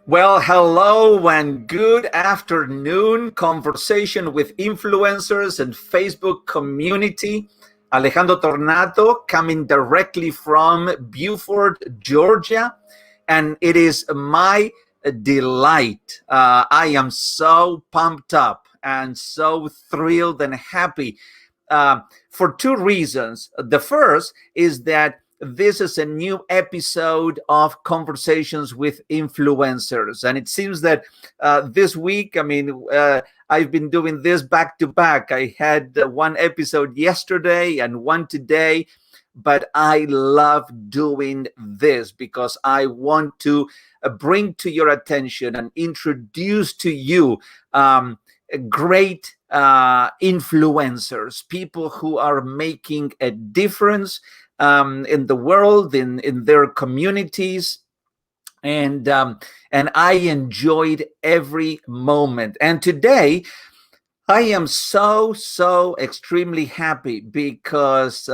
Well, hello and good afternoon. Conversation with influencers and Facebook community. Alejandro Tornato coming directly from Beaufort, Georgia. And it is my delight. I am so pumped up and so thrilled and happy uh, for two reasons. The first is that this is a new episode of Conversations with Influencers. And it seems that this week, I've been doing this back to back. I had one episode yesterday and one today, but I love doing this because I want to bring to your attention and introduce to you great influencers, people who are making a difference in the world, in their communities, and I enjoyed every moment. And today, I am so extremely happy because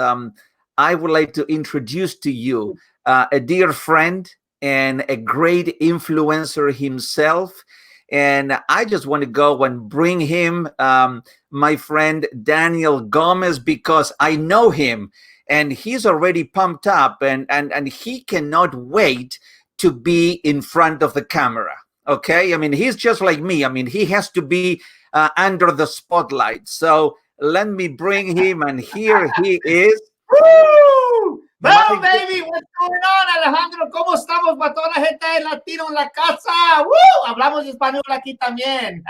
I would like to introduce to you a dear friend and a great influencer himself. And I just want to go and bring him, my friend Daniel Gomez, because I know him and he's already pumped up and he cannot wait to be in front of the camera. Okay. I mean, he's just like me. I mean, he has to be under the spotlight. So let me bring him, and here he is. Woo! Well, baby, what's going on, Alejandro? ¿Cómo estamos para toda la gente de latino en la casa? Woo! Hablamos español aquí también.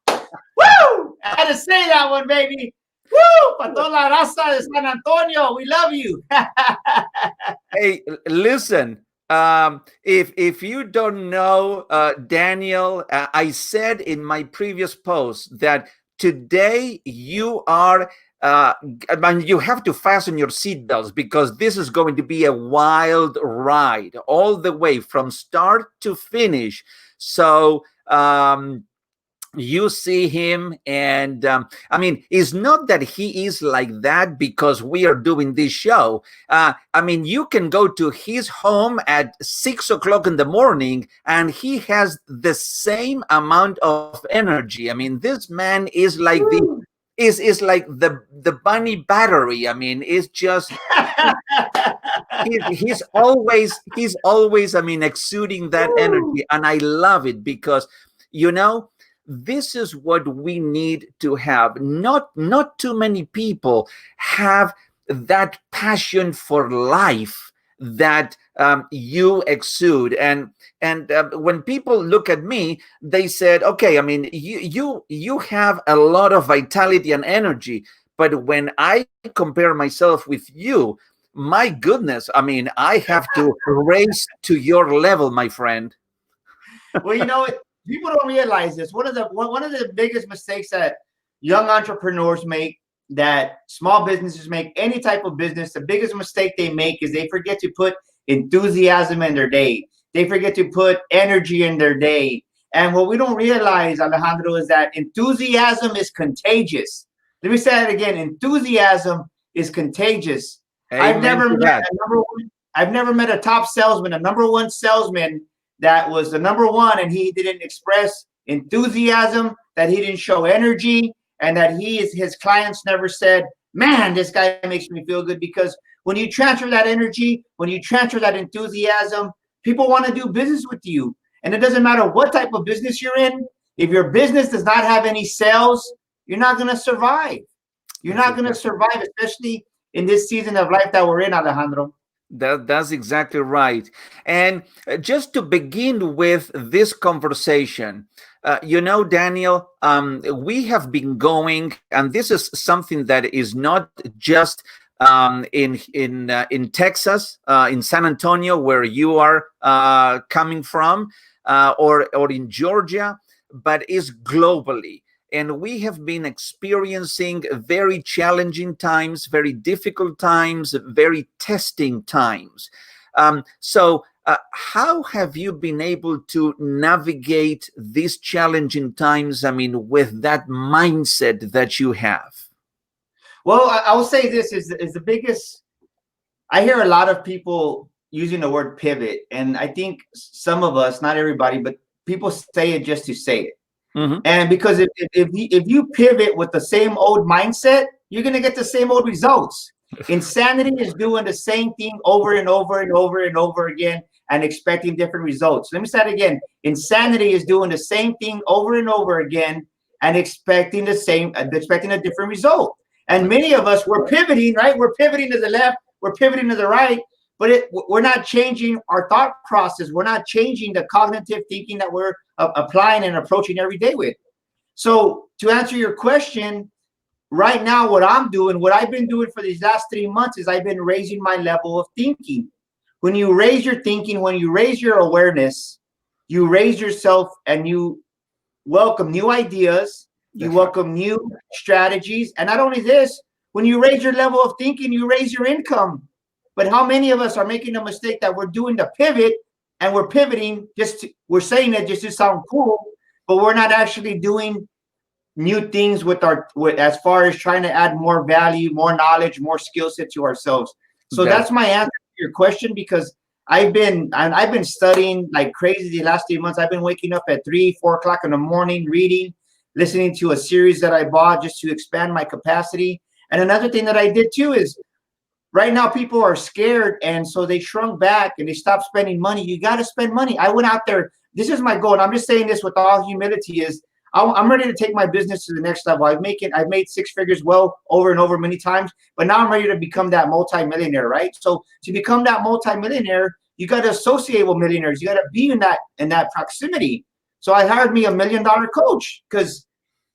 Woo! I had to say that one, baby. Woo! Para toda la raza de San Antonio, we love you. Hey, listen. If you don't know Daniel, I said in my previous post that today you are you have to fasten your seatbelts because this is going to be a wild ride all the way from start to finish. So you see him, and it's not that he is like that because we are doing this show. You can go to his home at 6 o'clock in the morning and he has the same amount of energy. This man is like is like the bunny battery. It's just he's always exuding that energy, and I love it because this is what we need to have. Not too many people have that passion for life that you exude. And when people look at me, they said, okay, you have a lot of vitality and energy, but when I compare myself with you, my goodness, I have to raise to your level, my friend. Well, people don't realize this. One of the biggest mistakes that young entrepreneurs make, that small businesses make, any type of business, the biggest mistake they make is they forget to put enthusiasm in their day. They forget to put energy in their day. And what we don't realize, Alejandro, is that enthusiasm is contagious. Let me say that again. Enthusiasm is contagious. I've never met a top salesman, a number one salesman that was the number one, and he didn't express enthusiasm, that he didn't show energy, and that his clients never said, man, this guy makes me feel good. Because when you transfer that energy, when you transfer that enthusiasm, people want to do business with you. And it doesn't matter what type of business you're in. If your business does not have any sales, you're not going to survive. You're not going to survive, especially in this season of life that we're in, Alejandro. That's exactly right. And just to begin with this conversation, Daniel, we have been going, and this is something that is not just in Texas, in San Antonio, where you are coming from, or in Georgia, but is globally. And we have been experiencing very challenging times, very difficult times, very testing times. So how have you been able to navigate these challenging times, with that mindset that you have? Well, I will say this is the biggest. I hear a lot of people, using the word pivot, and I think some of us, not everybody, but people say it just to say it. Mm-hmm. And because if you pivot with the same old mindset, you're going to get the same old results. Insanity is doing the same thing over and over and over and over again and expecting different results. Let me say it again. Insanity is doing the same thing over and over again and expecting a different result. And many of us, we're pivoting, right? We're pivoting to the left, we're pivoting to the right, but we're not changing our thought process. We're not changing the cognitive thinking that we're applying and approaching every day with. So to answer your question, right now, what I'm doing, what I've been doing for these last 3 months is I've been raising my level of thinking. When you raise your thinking, when you raise your awareness, you raise yourself and you welcome new ideas, you welcome new strategies. And not only this, when you raise your level of thinking, you raise your income. But how many of us are making a mistake that we're doing the pivot and we're pivoting we're saying it just to sound cool, but we're not actually doing new things with as far as trying to add more value, more knowledge, more skill set to ourselves. So that's my answer to your question, because I've been studying like crazy the last 3 months. I've been waking up at 3, 4 o'clock in the morning, reading, listening to a series that I bought just to expand my capacity. And another thing that I did too is right now people are scared, and so they shrunk back and they stopped spending money. You got to spend money. I went out there. This is my goal, and I'm just saying this with all humility, is I'm ready to take my business to the next level. I've made 6 figures well over and over many times, but now I'm ready to become that multimillionaire, right? So to become that multimillionaire, you got to associate with millionaires. You got to be in that proximity. So I hired me $1 million coach, because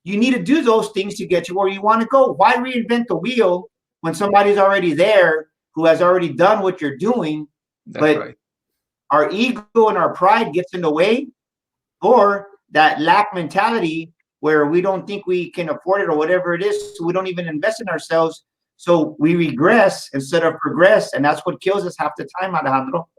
you need to do those things to get you where you want to go. Why reinvent the wheel when somebody's already there who has already done what you're doing? That's right. Our ego and our pride gets in the way, or that lack mentality where we don't think we can afford it or whatever it is, so we don't even invest in ourselves. So we regress instead of progress, and that's what kills us half the time, Alejandro.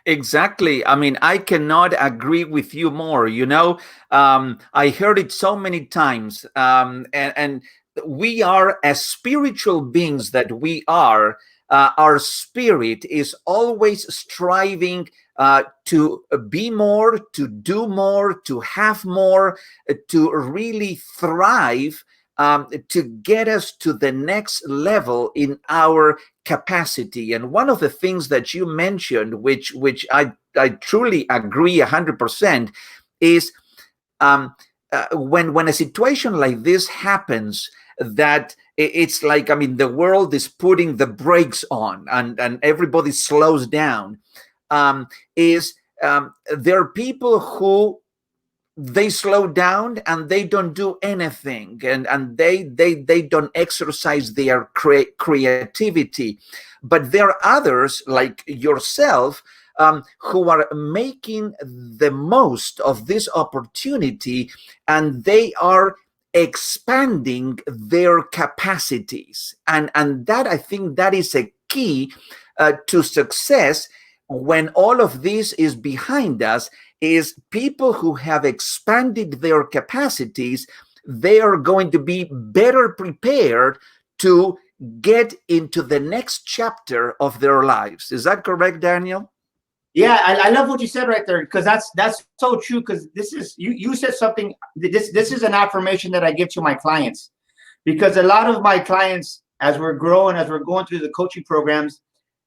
Exactly. I mean, I cannot agree with you more. I heard it so many times, and we are, as spiritual beings that we are, our spirit is always striving to be more, to do more, to have more, to really thrive, to get us to the next level in our capacity. And one of the things that you mentioned, which I truly agree 100%, is when a situation like this happens, that it's like, I mean, the world is putting the brakes on and everybody slows down. There are people who they slow down and they don't do anything, and they don't exercise their creativity. But there are others like yourself who are making the most of this opportunity, and they are expanding their capacities. And that, I think, that is a key to success when all of this is behind us, is people who have expanded their capacities. They are going to be better prepared to get into the next chapter of their lives. Is that correct, Daniel? Yeah, I love what you said right there, because that's so true. Because this is you said something. This is an affirmation that I give to my clients, because a lot of my clients, as we're growing, as we're going through the coaching programs,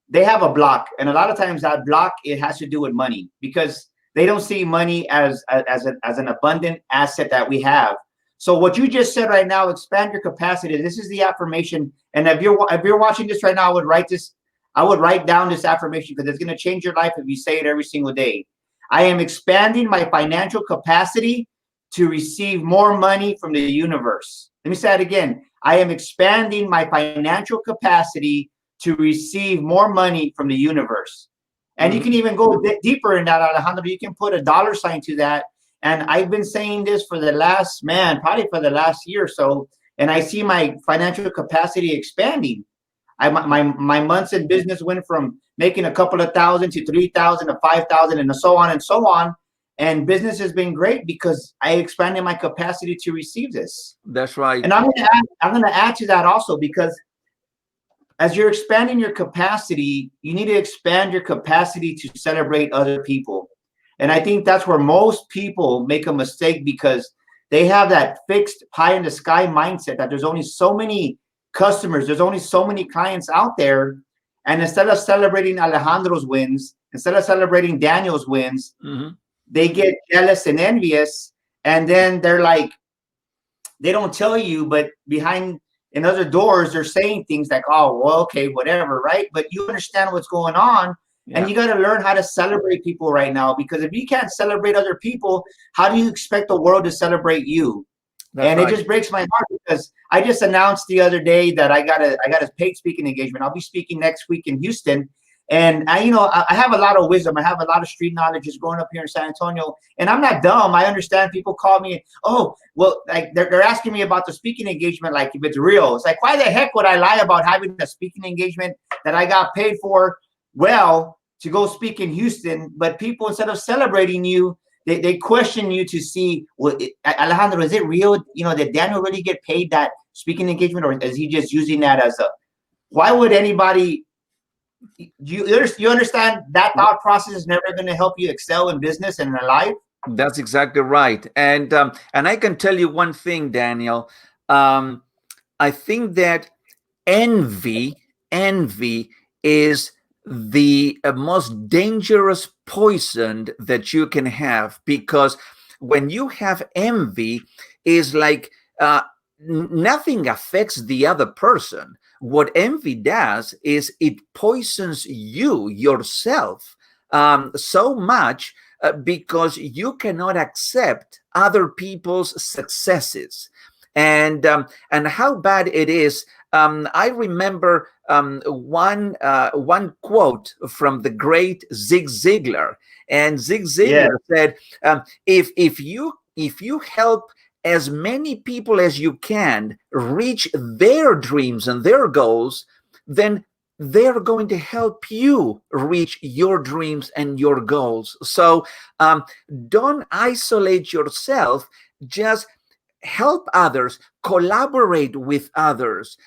they have a block, and a lot of times that block, it has to do with money, because they don't see money as an abundant asset that we have. So what you just said right now, expand your capacity. This is the affirmation, and if you're watching this right now, I would write down this affirmation, because it's going to change your life if you say it every single day. I am expanding my financial capacity to receive more money from the universe. Let me say it again. I am expanding my financial capacity to receive more money from the universe. And you can even go deeper in that, Alejandro. You can put a $sign to that. And I've been saying this for the last, probably for the last year or so. And I see my financial capacity expanding. My months in business went from making a couple of thousand to 3,000 to 5,000 and so on and so on. And business has been great because I expanded my capacity to receive this. That's right. And I'm going to add to that also, because as you're expanding your capacity, you need to expand your capacity to celebrate other people. And I think that's where most people make a mistake, because they have that fixed pie in the sky mindset that there's only so many customers, there's only so many clients out there. And instead of celebrating Alejandro's wins, instead of celebrating Daniel's wins, they get jealous and envious. And then they're like, they don't tell you, but behind in other doors, they're saying things like, oh, well, okay, whatever, right? But you understand what's going on. And you got to learn how to celebrate people right now, because if you can't celebrate other people, how do you expect the world to celebrate you? It just breaks my heart, because I just announced the other day that I got a paid speaking engagement. I'll be speaking next week in Houston. And I have a lot of wisdom. I have a lot of street knowledge just growing up here in San Antonio. And I'm not dumb. I understand people call me, oh, well, like they're asking me about the speaking engagement, like if it's real. It's like, why the heck would I lie about having a speaking engagement that I got paid for to go speak in Houston? But people, instead of celebrating you, they question you to see, well, Alejandro, is it real? Did Daniel really get paid that speaking engagement, or is he just using that as why would anybody? You understand that thought process is never going to help you excel in business and in life? That's exactly right. And I can tell you one thing, Daniel. I think that envy is the most dangerous poison that you can have, because when you have envy, is like nothing affects the other person. What envy does is it poisons you yourself so much because you cannot accept other people's successes. And how bad it is. I remember one quote from the great Zig Ziglar, and Zig Ziglar said, "If you help as many people as you can reach their dreams and their goals, then they're going to help you reach your dreams and your goals." So don't isolate yourself. Just help others, collaborate with others,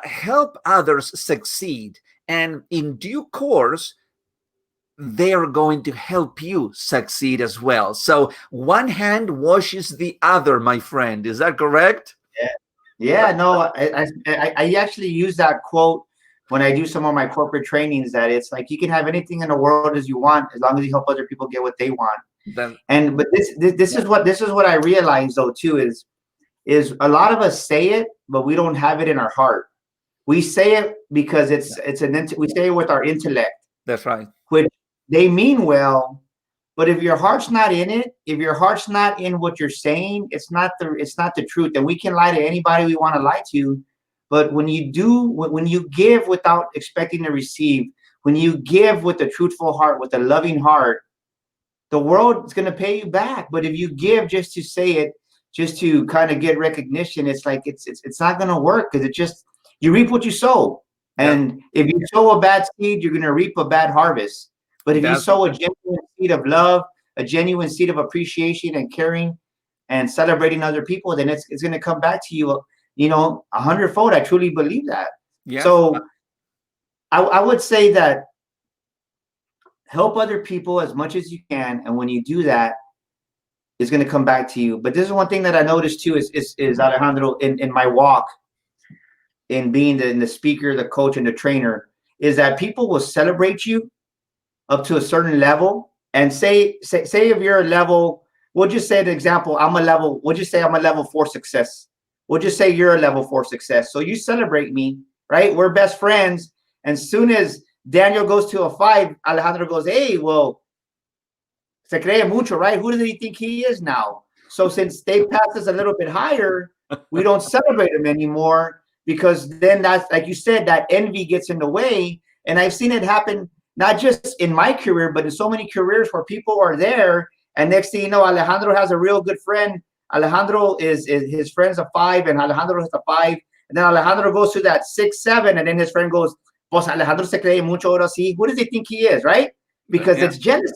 help others succeed. And in due course, they're going to help you succeed as well. So one hand washes the other, my friend. Is that correct? Yeah. No, I actually use that quote when I do some of my corporate trainings, that it's like, you can have anything in the world as you want, as long as you help other people get what they want. But this is what I realize though too, is a lot of us say it, but we don't have it in our heart. We say it because we say it with our intellect. That's right. Which they mean well, but if your heart's not in it, if your heart's not in what you're saying, it's not the truth. And we can lie to anybody we want to lie to, but when you give without expecting to receive, when you give with a truthful heart, with a loving heart, the world is going to pay you back. But if you give just to say it, just to kind of get recognition, it's like it's not going to work, because you reap what you sow. And if you sow a bad seed, you're going to reap a bad harvest. But if you sow a genuine seed of love, a genuine seed of appreciation and caring and celebrating other people, then it's going to come back to you, 100-fold. I truly believe that. Yeah. So I would say that help other people as much as you can. And when you do that, it's going to come back to you. But this is one thing that I noticed too, is Alejandro, in my walk, in being the speaker, the coach, and the trainer, is that people will celebrate you up to a certain level. And say if you're a level, we'll just say an example, we'll just say I'm a level 4 success. We'll just say you're a level 4 success. So you celebrate me, right? We're best friends. And soon as Daniel goes to a 5, Alejandro goes, hey, well, se cree mucho, right? Who does he think he is now? So since they passed us a little bit higher, we don't celebrate him anymore, because then that's, like you said, that envy gets in the way. And I've seen it happen, not just in my career, but in so many careers where people are there, and next thing you know, Alejandro has a real good friend. Alejandro is his friend's a 5, and Alejandro has a 5. And then Alejandro goes to that 6, 7, and then his friend goes, pues Alejandro se cree mucho ahora sí. Who does he think he is, right? Because it's jealousy.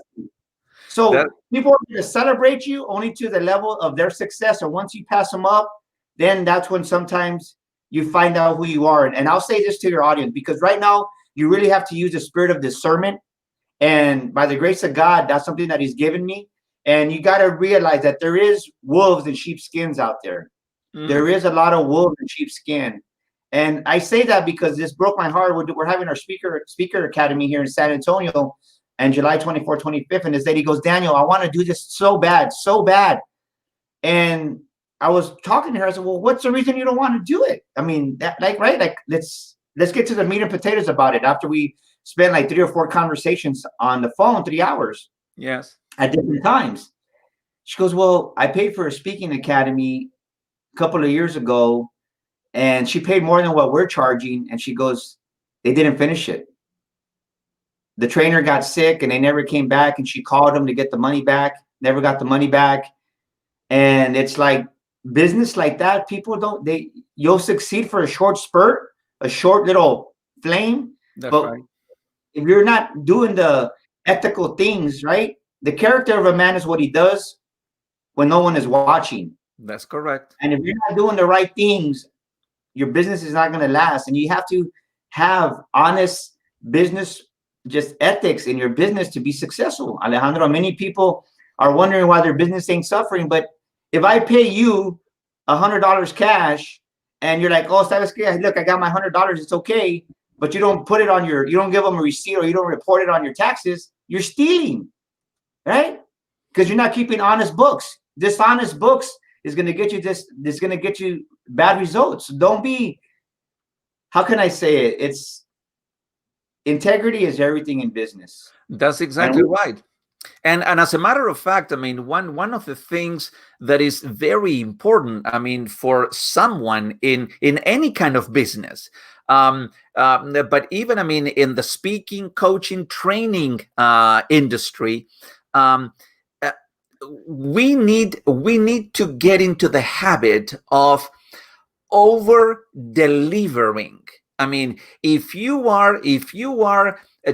So people are going to celebrate you only to the level of their success, or once you pass them up, then that's when sometimes you find out who you are. And I'll say this to your audience, because right now you really have to use the spirit of discernment. And by the grace of God, that's something that he's given me. And you got to realize that there is wolves in sheepskins out there. There is a lot of wolves in sheepskin. And I say that because this broke my heart. We're having our speaker academy here in San Antonio on July 24th, 25th. And this lady goes, Daniel, I want to do this so bad, so bad. And I was talking to her. I said, well, what's the reason you don't want to do it? I mean, let's get to the meat and potatoes about it after we spend like 3 or 4 conversations on the phone, 3 hours. Yes. At different times. She goes, well, I paid for a speaking academy a couple of years ago, and she paid more than what we're charging. And she goes, they didn't finish it. The trainer got sick and they never came back. And she called them to get the money back, never got the money back. And it's like business like that. People you'll succeed for a short spurt, a short little flame. That's but right. If you're not doing the ethical things, right? The character of a man is what he does when no one is watching. That's correct. And if you're not doing the right things, your business is not going to last. And you have to have honest business, just ethics in your business to be successful. Alejandro, many people are wondering why their business ain't suffering. But if I pay you $100 cash and you're like, oh, sabes que, look, I got my $100, it's okay. But you don't put it on you don't give them a receipt, or you don't report it on your taxes, you're stealing, right? Because you're not keeping honest books. Dishonest books is going to get you this going to get you bad results. Don't be, how can I say it? It's integrity is everything in business. That's exactly right. And as a matter of fact, I mean, one of the things that is very important, I mean, for someone in any kind of business, but even, I mean, in the speaking, coaching, training industry, we need to get into the habit of over delivering. I mean, if you are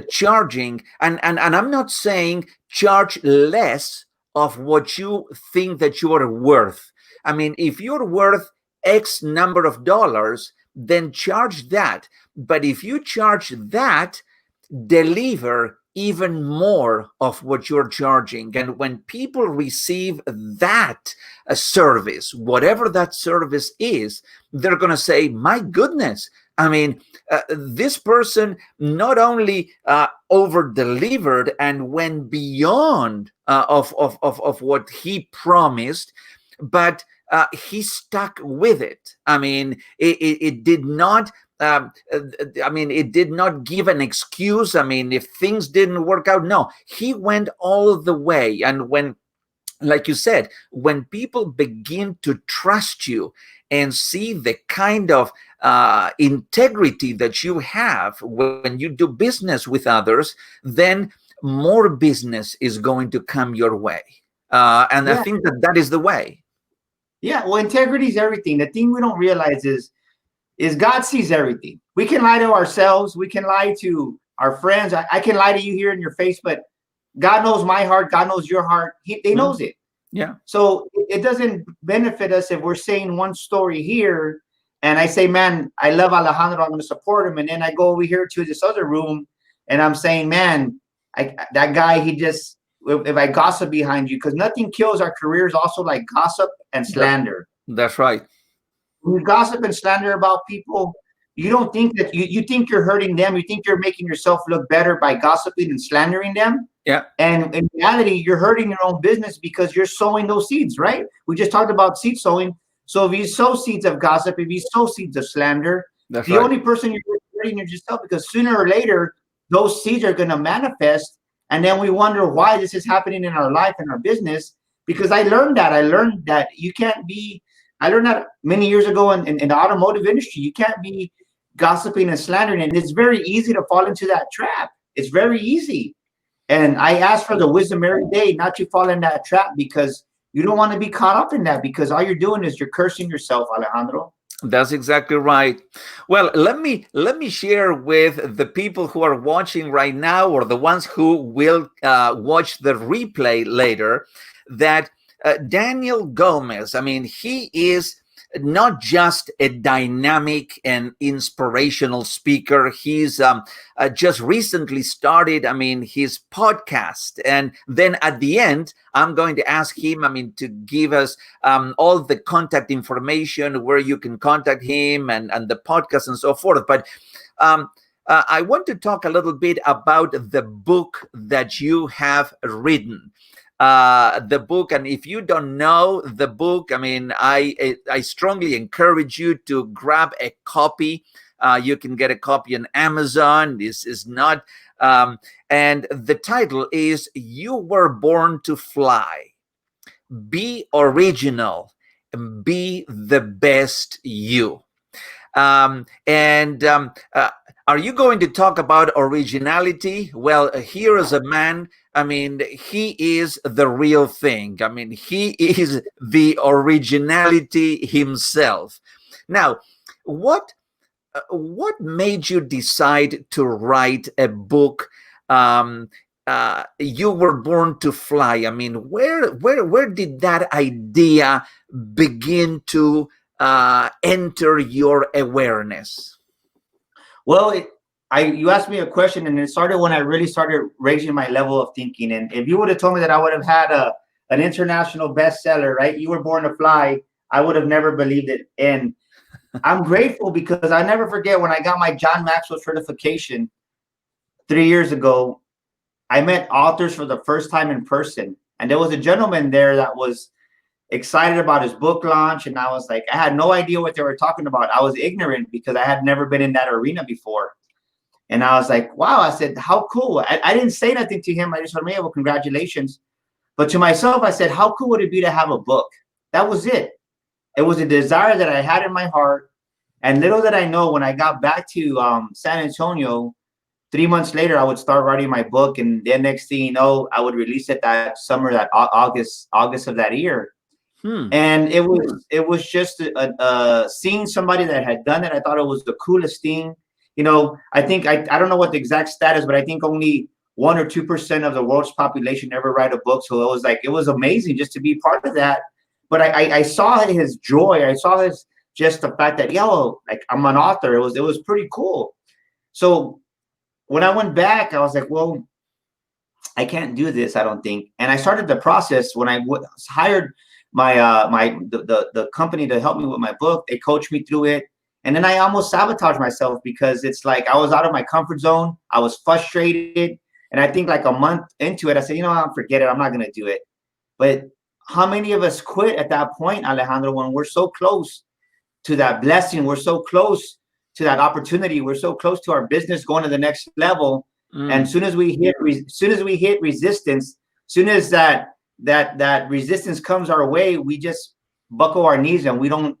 charging, and I'm not saying charge less of what you think that you are worth. I mean, if you're worth X number of dollars, then charge that. But if you charge that, deliver even more of what you're charging. And when people receive that service, whatever that service is, they're going to say, my goodness, I mean, this person not only over-delivered and went beyond of what he promised, but he stuck with it. I mean, it did not. I mean, it did not give an excuse. I mean, if things didn't work out, no, he went all the way. And when, like you said, when people begin to trust you and see the kind of integrity that you have when you do business with others, then more business is going to come your way. And I think that is the way. Yeah, well, integrity is everything. The thing we don't realize is God sees everything. We can lie to ourselves. We can lie to our friends. I can lie to you here in your face, but God knows my heart. God knows your heart. He knows it. Yeah. So it doesn't benefit us if we're saying one story here and I say, man, I love Alejandro, I'm going to support him. And then I go over here to this other room and I'm saying, man, that guy, he just, if I gossip behind you, because nothing kills our careers also like gossip and slander. That's right. When you gossip and slander about people, you don't think that you think you're hurting them. You think you're making yourself look better by gossiping and slandering them. Yeah. And in reality, you're hurting your own business because you're sowing those seeds, right? We just talked about seed sowing. So if you sow seeds of gossip, if you sow seeds of slander, the only person you're hurting is yourself, because sooner or later, those seeds are going to manifest. And then we wonder why this is happening in our life and our business. Because I learned that you can't be, I learned that many years ago in the automotive industry, you can't be gossiping and slandering. And it's very easy to fall into that trap. It's very easy. And I ask for the wisdom every day not to fall in that trap, because you don't want to be caught up in that, because all you're doing is you're cursing yourself, Alejandro. That's exactly right. Well, let me share with the people who are watching right now, or the ones who will watch the replay later, that Daniel Gomez, I mean, he is not just a dynamic and inspirational speaker. He's just recently started, his podcast. And then at the end, I'm going to ask him, to give us all the contact information where you can contact him and the podcast and so forth. But I want to talk a little bit about the book that you have written. The book, and if you don't know the book, I strongly encourage you to grab a copy. You can get a copy on Amazon. This is not, and the title is "You Were Born to Fly." Be original, be the best you. Are you going to talk about originality? Well, here is a man. He is the real thing. He is the originality himself. Now, what made you decide to write a book? You Were Born to Fly. Where did that idea begin to enter your awareness? Well, you asked me a question, and it started when I really started raising my level of thinking. And if you would have told me that I would have had an international bestseller, right? You Were Born to Fly, I would have never believed it. And I'm grateful because I never forget when I got my John Maxwell certification 3 years ago, I met authors for the first time in person. And there was a gentleman there that was excited about his book launch. And I was like, I had no idea what they were talking about. I was ignorant because I had never been in that arena before. And I was like, wow, I said, how cool. I didn't say nothing to him. I just went, well, congratulations. But to myself, I said, how cool would it be to have a book? That was it. It was a desire that I had in my heart. And little did I know, when I got back to San Antonio, 3 months later, I would start writing my book. And then next thing you know, I would release it that summer, that August of that year. And it was just seeing somebody that had done it. I thought it was the coolest thing. I think I don't know what the exact status, but I think only 1 or 2% of the world's population ever write a book. So it was amazing just to be part of that. But I saw his joy. I saw just the fact that, I'm an author. It was pretty cool. So when I went back, I was like, well, I can't do this, I don't think. And I started the process when I hired the company to help me with my book. They coached me through it. And then I almost sabotaged myself because it's like I was out of my comfort zone. I was frustrated. And I think like a month into it, I said, forget it. I'm not going to do it. But how many of us quit at that point, Alejandro, when we're so close to that blessing? We're so close to that opportunity. We're so close to our business going to the next level. And as soon as we hit resistance, soon as that resistance comes our way, we just buckle our knees and we don't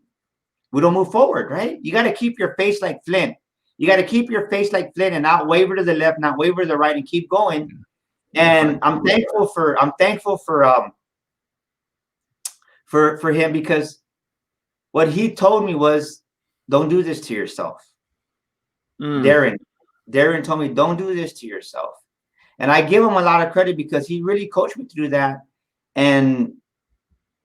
move forward, right? You got to keep your face like flint. You got to keep your face like flint and not waver to the left, not waver to the right, and keep going. And I'm thankful for him, because what he told me was, don't do this to yourself. Darren told me, don't do this to yourself. And I give him a lot of credit because he really coached me through that. And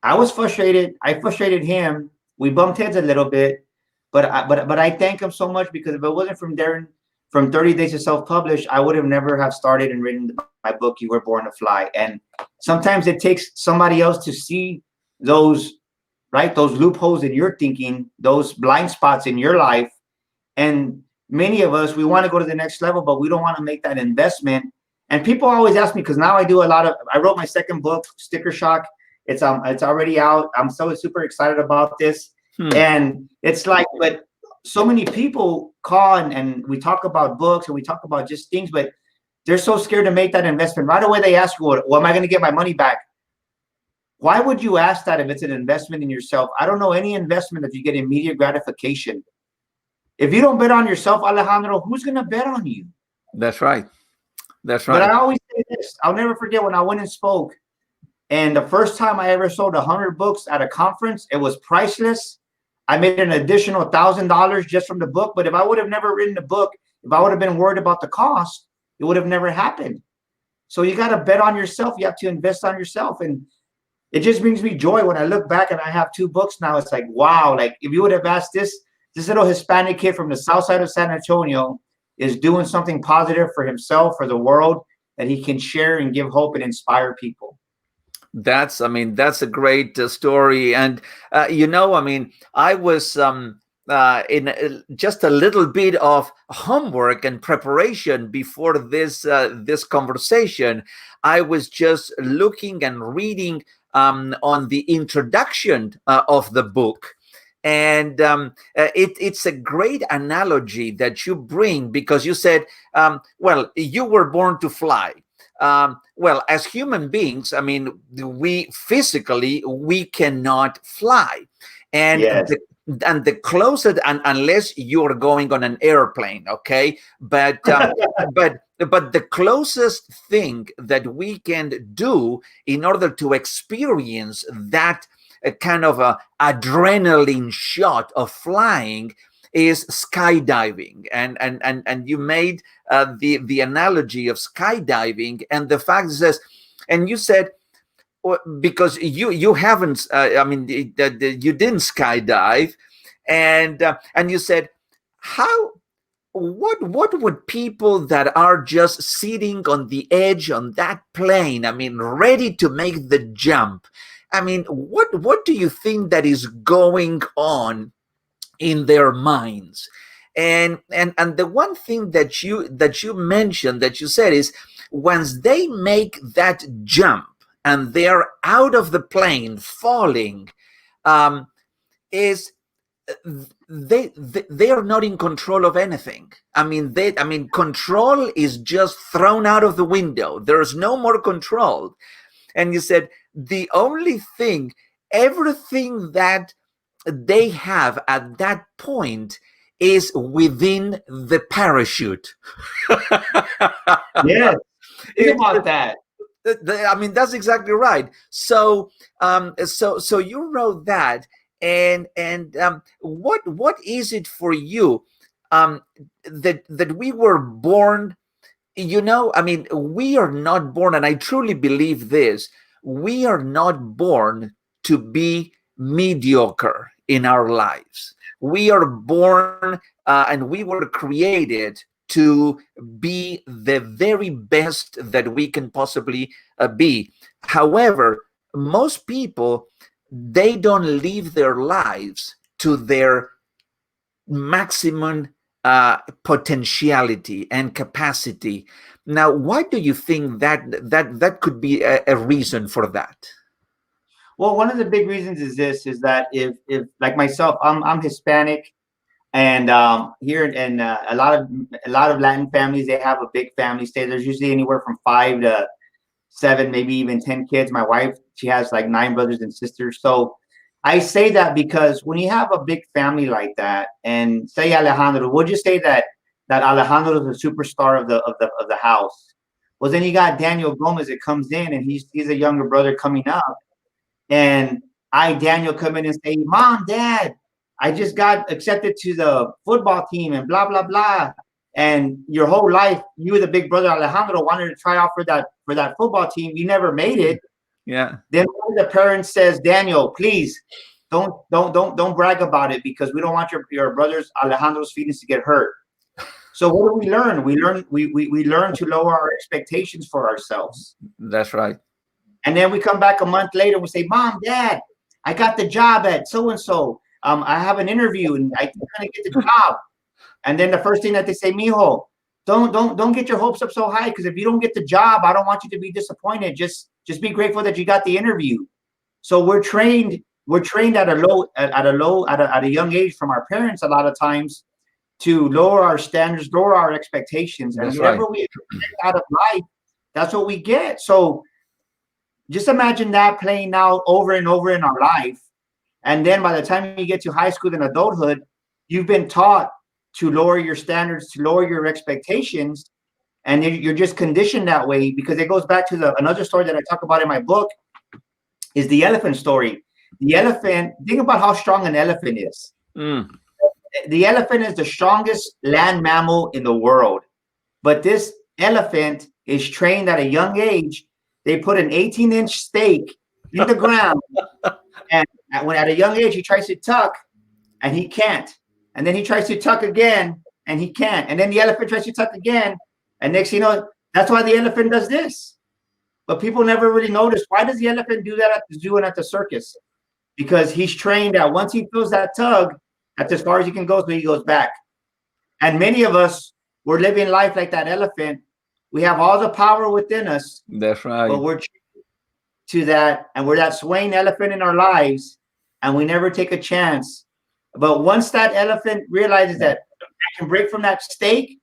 I was frustrated. I frustrated him. We bumped heads a little bit, but I thank him so much, because if it wasn't from Darren, from 30 Days to Self-Publish, I would have never have started and written my book, You Were Born to Fly. And sometimes it takes somebody else to see those loopholes in your thinking, those blind spots in your life. And many of us, we want to go to the next level, but we don't want to make that investment. And people always ask me, because now I wrote my second book, Sticker Shock. It's already out. I'm so super excited about this. And it's like, but so many people call and we talk about books and we talk about just things, but they're so scared to make that investment. Right away, they ask you, well, am I going to get my money back? Why would you ask that if it's an investment in yourself? I don't know any investment if you get immediate gratification. If you don't bet on yourself, Alejandro, who's going to bet on you? That's right. That's right. But I always say this. I'll never forget when I went and spoke. And the first time I ever sold 100 books at a conference, it was priceless. I made an additional $1,000 just from the book. But if I would have never written the book, if I would have been worried about the cost, it would have never happened. So you got to bet on yourself. You have to invest on yourself. And it just brings me joy when I look back and I have 2 books now. It's like, wow, like if you would have asked this little Hispanic kid from the south side of San Antonio is doing something positive for himself, for the world, that he can share and give hope and inspire people. That's a great story. And, I was in just a little bit of homework and preparation before this conversation. I was just looking and reading on the introduction of the book. And it's a great analogy that you bring, because you said, well, you were born to fly. Well, as human beings, we physically, we cannot fly. And Yes. the closest, and unless you're going on an airplane, okay, but but the closest thing that we can do in order to experience that kind of a adrenaline shot of flying is skydiving. And you made the analogy of skydiving, and the fact is, and you said, because you haven't, you didn't skydive, and you said, what would people that are just sitting on the edge on that plane, ready to make the jump, what do you think that is going on in their minds? And the one thing that you mentioned, that you said, is once they make that jump and they're out of the plane falling, is they are not in control of anything. Control is just thrown out of the window. There's no more control. And you said the only thing, everything that they have at that point is within the parachute. Yeah, think about that. That's exactly right. So so you wrote that, and what is it for you that we were born? We are not born, and I truly believe this, we are not born to be mediocre in our lives. We are born and we were created to be the very best that we can possibly be. However, most people, they don't live their lives to their maximum potentiality and capacity. Now, why do you think that could be a reason for that? Well, one of the big reasons is that if like myself, I'm Hispanic, and here in a lot of Latin families, they have a big family stay. There's usually anywhere from 5 to 7, maybe even 10 kids. My wife, she has like 9 brothers and sisters. So I say that because when you have a big family like that, and say Alejandro, we'll just say that Alejandro is the superstar of the house. Well, then you got Daniel Gomez that comes in, and he's a younger brother coming up. And Daniel, come in and say, Mom, Dad, I just got accepted to the football team and blah, blah, blah. And your whole life, you, the big brother Alejandro, wanted to try out for that football team. You never made it. Yeah. Then one of the parents says, Daniel, please don't brag about it, because we don't want your brother's Alejandro's feelings to get hurt. So what do we learn? We learn to lower our expectations for ourselves. That's right. And then we come back a month later and we say, Mom, Dad, I got the job at so-and-so. I have an interview and I'm trying to get the job. And then the first thing that they say, mijo, don't get your hopes up so high, because if you don't get the job, I don't want you to be disappointed. Just be grateful that you got the interview. So we're trained at a young age from our parents a lot of times to lower our standards, lower our expectations. And whatever we expect out of life, that's what we get. So just imagine that playing out over and over in our life. And then by the time you get to high school and adulthood, you've been taught to lower your standards, to lower your expectations. And you're just conditioned that way, because it goes back to another story that I talk about in my book, is the elephant story. The elephant, think about how strong an elephant is. The elephant is the strongest land mammal in the world. But this elephant is trained at a young age. They put an 18-inch stake in the ground. And when at a young age, he tries to tuck and he can't. And then he tries to tuck again and he can't. And then the elephant tries to tuck again. And next thing you know, that's why the elephant does this. But people never really notice, why does the elephant do that at the zoo and at the circus? Because he's trained that once he feels that tug, that's as far as he can go, so he goes back. And many of us, we're living life like that elephant. We have all the power within us. That's right. But we're to that, and we're that swaying elephant in our lives, and we never take a chance. But once that elephant realizes that I can break from that stake,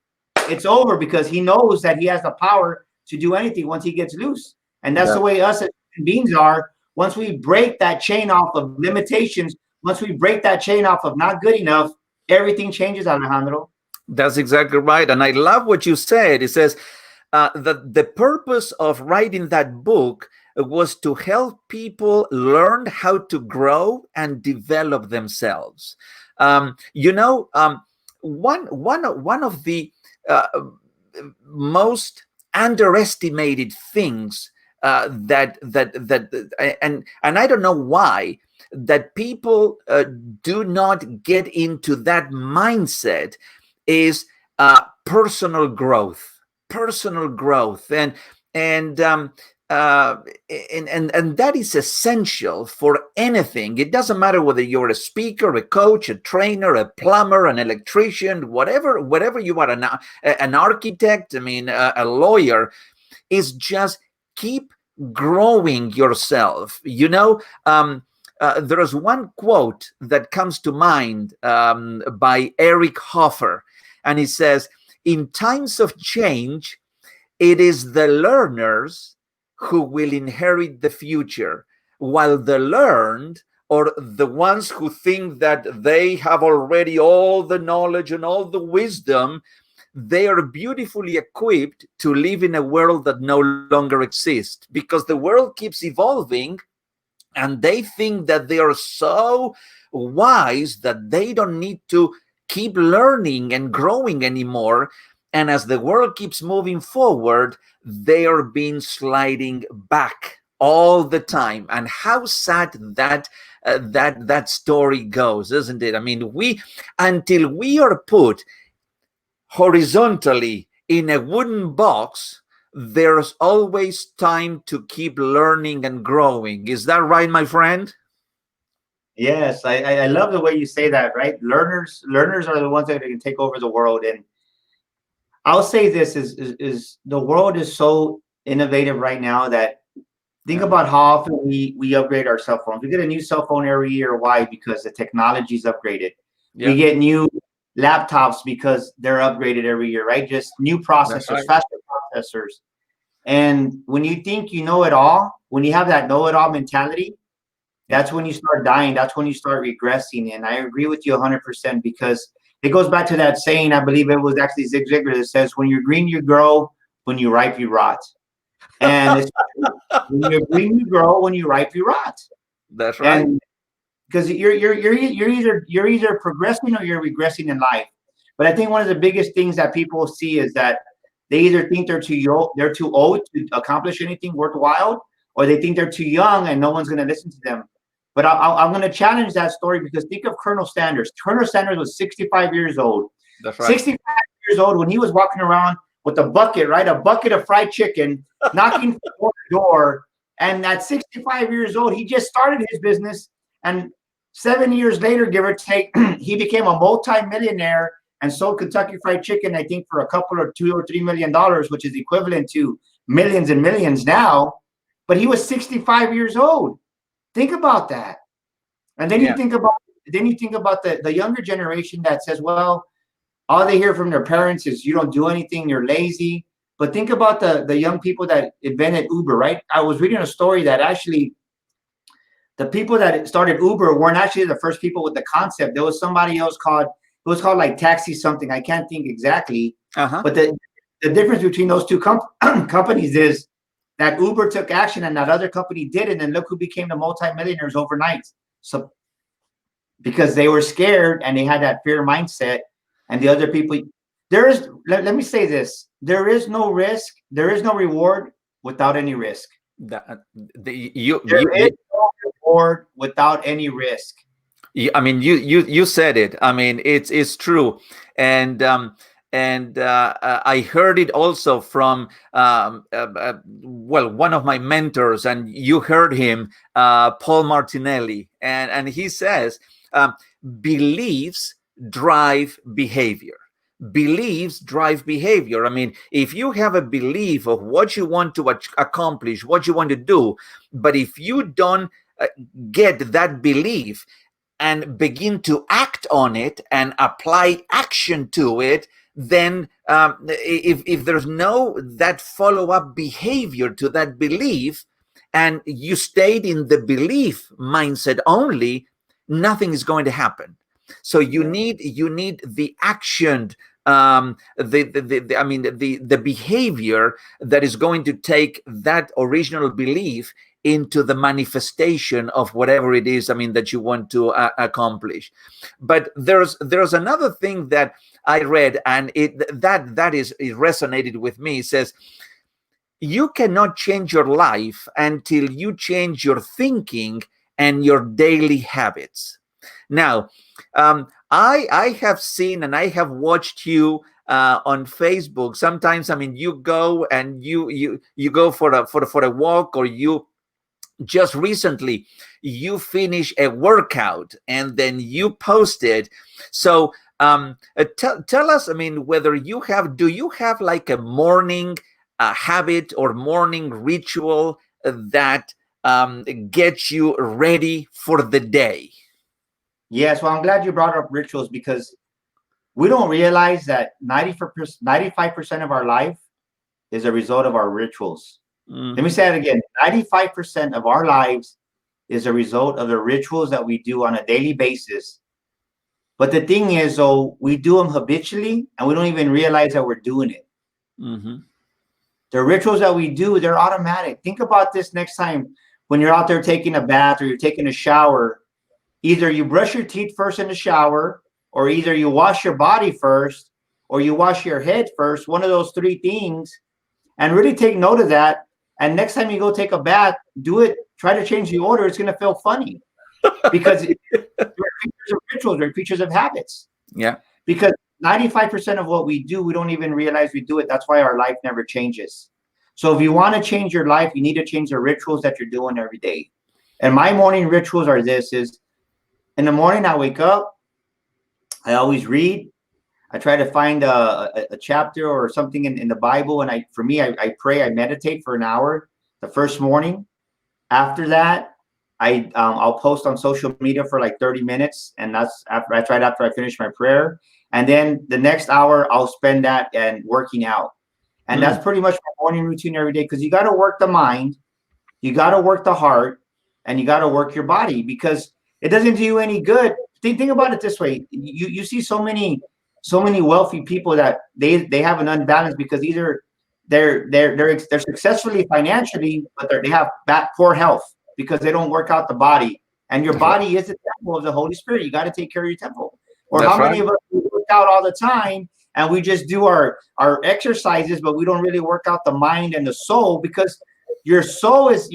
it's over, because he knows that he has the power to do anything once he gets loose. And that's the way us as human beings are. Once we break that chain off of limitations, once we break that chain off of not good enough, everything changes, Alejandro. That's exactly right. And I love what you said. It says that the purpose of writing that book was to help people learn how to grow and develop themselves. One of the most underestimated things and I don't know why, that people do not get into that mindset is personal growth, and that is essential for anything. It doesn't matter whether you're a speaker, a coach, a trainer, a plumber, an electrician, whatever you are, an architect, a lawyer, is just keep growing yourself. There is one quote that comes to mind by Eric Hoffer, and he says, "In times of change, it is the learners who will inherit the future, while the learned, or the ones who think that they have already all the knowledge and all the wisdom, they are beautifully equipped to live in a world that no longer exists, because the world keeps evolving, and they think that they are so wise that they don't need to keep learning and growing anymore. And as the world keeps moving forward, they are being sliding back all the time." And how sad that story goes, isn't it? Until we are put horizontally in a wooden box, there's always time to keep learning and growing. Is that right, my friend? Yes, I love the way you say that, right? Learners are the ones that can take over the world. And I'll say this is the world is so innovative right now that think about how often we upgrade our cell phones. We get a new cell phone every year. Why? Because the technology's upgraded. We get new laptops because they're upgraded every year, right? Just new processors, faster processors. And when you think you know it all, when you have that know-it-all mentality, that's when you start dying. That's when you start regressing. And I agree with you 100%, because it goes back to that saying, I believe it was actually Zig Ziglar, that says, when you're green, you grow. When you're ripe, you rot. And it's when you're green, you grow. When you're ripe, you rot. That's right. Because you're either progressing or you're regressing in life. But I think one of the biggest things that people see is that they either think they're too old to accomplish anything worthwhile, or they think they're too young and no one's going to listen to them. But I'm going to challenge that story, because think of Colonel Sanders. Colonel Sanders was 65 years old. That's right. 65 years old when he was walking around with a bucket, right? A bucket of fried chicken, knocking on the door. And at 65 years old, he just started his business. And 7 years later, give or take, he became a multi-millionaire and sold Kentucky Fried Chicken, I think, for a couple or $2 or $3 million, which is equivalent to millions and millions now. But he was 65 years old. Think about that. And then you think about the younger generation that says, well, all they hear from their parents is you don't do anything, you're lazy. But think about the young people that invented Uber, right? I was reading a story that actually the people that started Uber weren't actually the first people with the concept. There was somebody else called like Taxi something. I can't think exactly. But the difference between those two companies is that Uber took action and that other company did it, and look who became the multimillionaires overnight. So because they were scared and they had that fear mindset, and the other people, let me say this, there is no risk, there is no reward without any risk. That There is no reward without any risk. I mean, you said it. I mean, it's true, and I heard it also from well, one of my mentors, and you heard him, Paul Martinelli, and he says, um, beliefs drive behavior. Beliefs drive behavior. I mean, if you have a belief of what you want to accomplish, what you want to do, but if you don't get that belief and begin to act on it and apply action to it, then if there's no that follow-up behavior to that belief, and you stayed in the belief mindset only, nothing is going to happen. So you need the action, the behavior that is going to take that original belief into the manifestation of whatever it is, that you want to accomplish. But there's another thing that I read, and it resonated with me. It says, you cannot change your life until you change your thinking and your daily habits. Now, I have seen and I have watched you on Facebook. Sometimes, you go and you go for a walk, or you just recently you finish a workout and then you post it. So tell us, whether do you have like a morning habit or morning ritual that gets you ready for the day? Yes, well, I'm glad you brought up rituals, because we don't realize that 95% of our life is a result of our rituals. Mm-hmm. Let me say it again. 95% of our lives is a result of the rituals that we do on a daily basis. But the thing is, though, we do them habitually and we don't even realize that we're doing it. Mm-hmm. The rituals that we do, they're automatic. Think about this next time when you're out there taking a bath or you're taking a shower. Either you brush your teeth first in the shower, or either you wash your body first, or you wash your head first. One of those three things. And really take note of that. And next time you go take a bath, do it. Try to change the order. It's going to feel funny, because they're creatures of rituals, they're creatures of habits. Yeah. Because 95% of what we do, we don't even realize we do it. That's why our life never changes. So if you want to change your life, you need to change the rituals that you're doing every day. And my morning rituals are this: in the morning, I wake up, I always read. I try to find a chapter or something in the Bible. And I pray, I meditate for an hour the first morning. After that, I'll post on social media for like 30 minutes. And that's right after I finish my prayer. And then the next hour, I'll spend that and working out. And that's pretty much my morning routine every day, because you got to work the mind, you got to work the heart, and you got to work your body, because it doesn't do you any good. Think about it this way. You see so many wealthy people that they have an unbalance, because either they're successfully financially, but they have poor health because they don't work out the body. And your body is the temple of the Holy Spirit. You got to take care of your temple. Or that's how many of us work out all the time and we just do our exercises, but we don't really work out the mind and the soul, because your soul is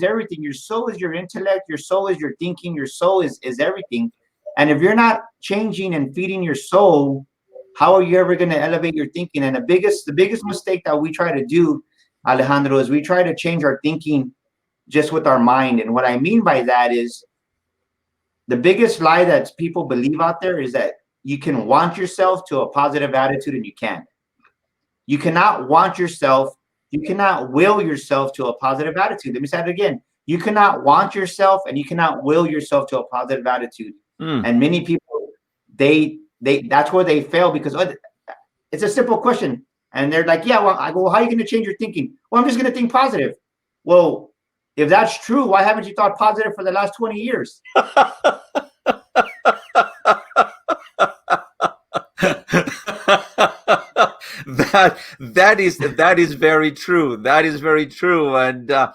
everything. Your soul is your intellect. Your soul is your thinking. Your soul is everything. And if you're not changing and feeding your soul, how are you ever going to elevate your thinking? And the biggest mistake that we try to do, Alejandro, is we try to change our thinking just with our mind. And what I mean by that is, the biggest lie that people believe out there is that you can want yourself to a positive attitude, and you can't. You cannot want yourself. You cannot will yourself to a positive attitude. Let me say it again. You cannot want yourself, and you cannot will yourself to a positive attitude. And many people, they that's where they fail, because it's a simple question. And they're like, yeah, well, I go, well, how are you going to change your thinking? Well, I'm just going to think positive. Well, if that's true, why haven't you thought positive for the last 20 years? That is very true. That is very true. And there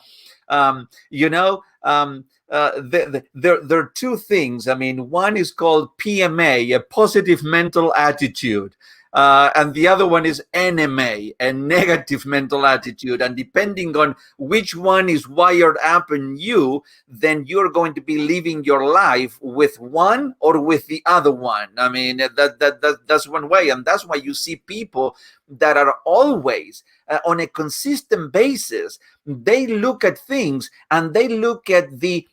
are two things. One is called PMA, a positive mental attitude. and the other one is NMA, a negative mental attitude. And depending on which one is wired up in you, then you're going to be living your life with one or with the other one. I mean, that's one way. And that's why you see people that are always on a consistent basis. They look at things and they look at the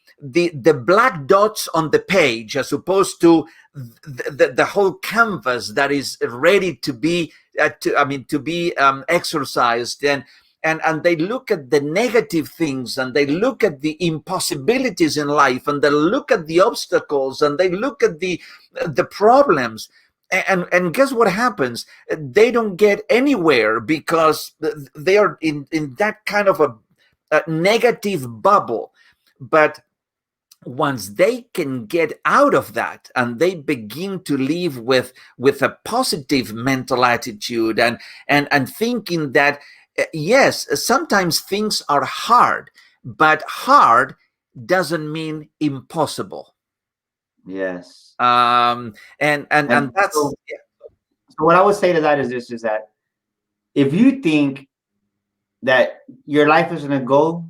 black dots on the page as opposed to the whole canvas that is ready to be exercised. And they look at the negative things, and they look at the impossibilities in life, and they look at the obstacles, and they look at the problems. And guess what happens? They don't get anywhere because they are in that kind of a negative bubble. But once they can get out of that and they begin to live with a positive mental attitude and thinking that yes, sometimes things are hard, but hard doesn't mean impossible. Yes. And that's so what I would say to that is this, is that if you think that your life is going to go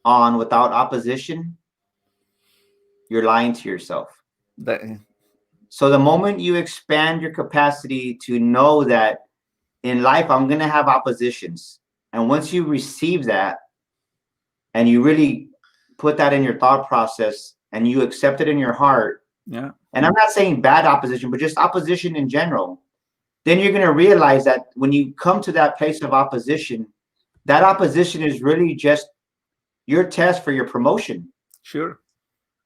on without opposition, you're lying to yourself. So the moment you expand your capacity to know that in life, I'm going to have oppositions. And once you receive that and you really put that in your thought process and you accept it in your heart. Yeah. And I'm not saying bad opposition, but just opposition in general. Then you're going to realize that when you come to that place of opposition, that opposition is really just your test for your promotion. Sure.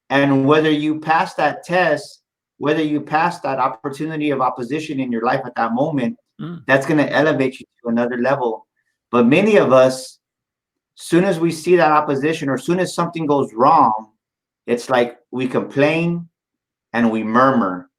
And whether you pass that test, whether you pass that opportunity of opposition in your life at that moment, that's going to elevate you to another level. But many of us, soon as we see that opposition or soon as something goes wrong, it's like we complain and we murmur.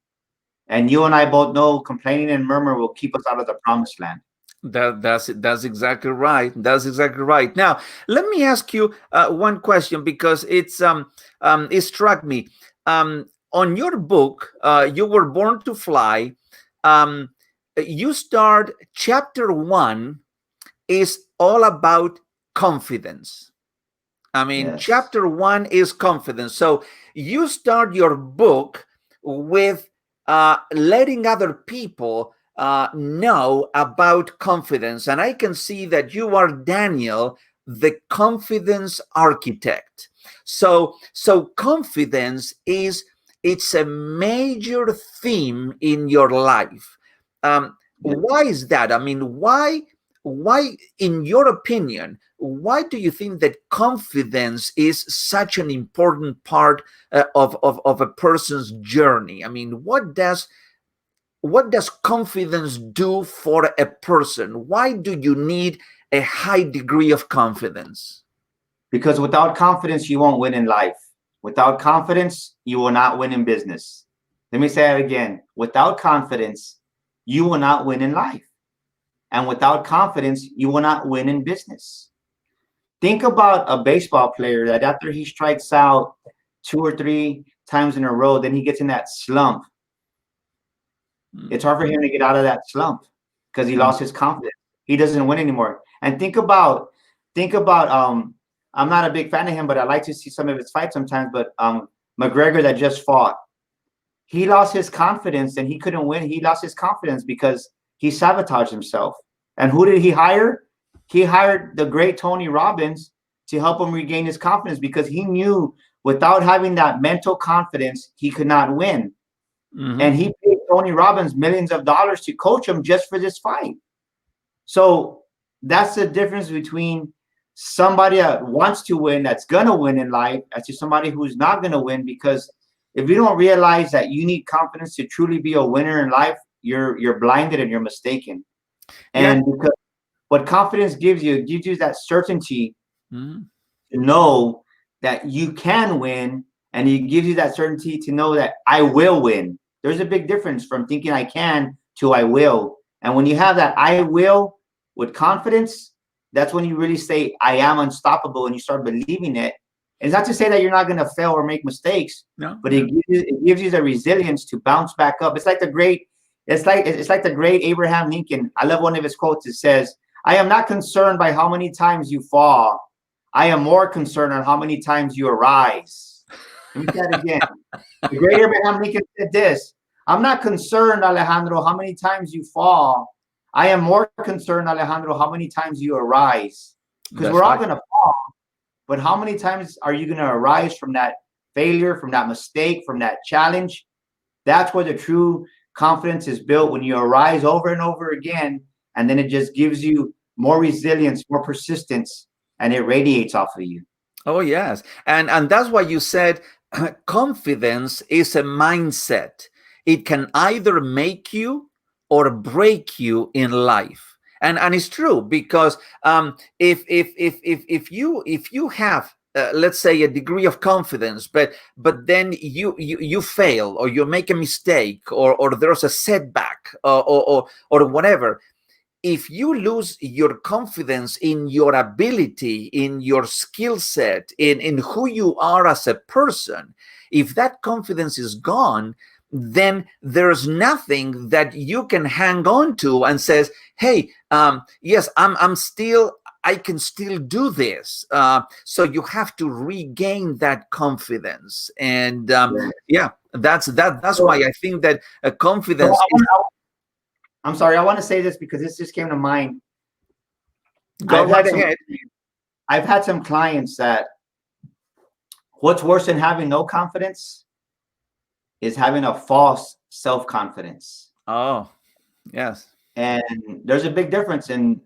And you and I both know complaining and murmur will keep us out of the promised land. That's exactly right. That's exactly right. Now, let me ask you one question, because it struck me. On your book, You Were Born to Fly, you start chapter 1 is all about confidence. I mean, yes. Chapter 1 is confidence. So you start your book with letting other people know about confidence. And I can see that you are Daniel, the confidence architect. So confidence it's a major theme in your life. Why is that? I mean, why, in your opinion, why do you think that confidence is such an important part of a person's journey? I mean, what does confidence do for a person? Why do you need a high degree of confidence? Because without confidence, you won't win in life. Without confidence, you will not win in business. Let me say that again. Without confidence, you will not win in life. And without confidence, you will not win in business. Think about a baseball player that after he strikes out 2 or 3 times in a row, then he gets in that slump. It's hard for him to get out of that slump because he lost his confidence. He doesn't win anymore. And think about I'm not a big fan of him, but I like to see some of his fights sometimes. But McGregor that just fought, he lost his confidence and he couldn't win. He lost his confidence because he sabotaged himself. And who did he hire? He hired the great Tony Robbins to help him regain his confidence, because he knew without having that mental confidence, he could not win. And he paid Tony Robbins millions of dollars to coach him just for this fight. So that's the difference between somebody that wants to win, that's going to win in life, as to somebody who's not going to win. Because if you don't realize that you need confidence to truly be a winner in life, you're blinded and you're mistaken. And because what confidence gives you, it gives you that certainty to know that you can win, and it gives you that certainty to know that I will win. There's a big difference from thinking I can to I will. And when you have that I will with confidence, that's when you really say I am unstoppable, and you start believing it. It's not to say that you're not going to fail or make mistakes, but it gives you the resilience to bounce back up. It's like the great it's like the great Abraham Lincoln. I love one of his quotes. It says, "I am not concerned by how many times you fall. I am more concerned on how many times you arise." Let me say that again. The great Abraham Lincoln said this: "I'm not concerned, Alejandro, how many times you fall. I am more concerned, Alejandro, how many times you arise." Because we're all going to fall, but how many times are you going to arise from that failure, from that mistake, from that challenge? That's where the true confidence is built, when you arise over and over again, and then it just gives you more resilience, more persistence, and it radiates off of you. Oh, yes. And that's why you said confidence is a mindset. It can either make you or break you in life. And it's true, because if you have let's say a degree of confidence, but then you fail, or you make a mistake, or there's a setback, or whatever. If you lose your confidence in your ability, in your skill set, in who you are as a person, if that confidence is gone, then there's nothing that you can hang on to and says, hey, yes, I can still do this. So you have to regain that confidence. And yeah, that's why I think that confidence I'm sorry, I want to say this because this just came to mind. Go right ahead. I've had some clients that what's worse than having no confidence is having a false self-confidence. Oh, yes. And there's a big difference. And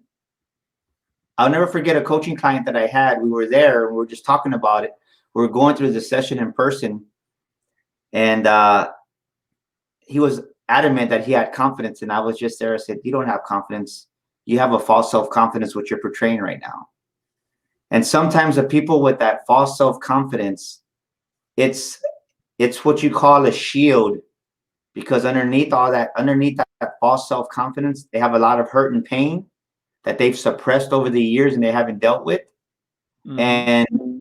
I'll never forget a coaching client that I had. We were there, we were just talking about it. We were going through the session in person, and he was adamant that he had confidence, and I was just there. I said, you don't have confidence. You have a false self-confidence, which you're portraying right now. And sometimes the people with that false self-confidence, it's what you call a shield, because underneath that false self-confidence, they have a lot of hurt and pain that they've suppressed over the years and they haven't dealt with. Mm-hmm. And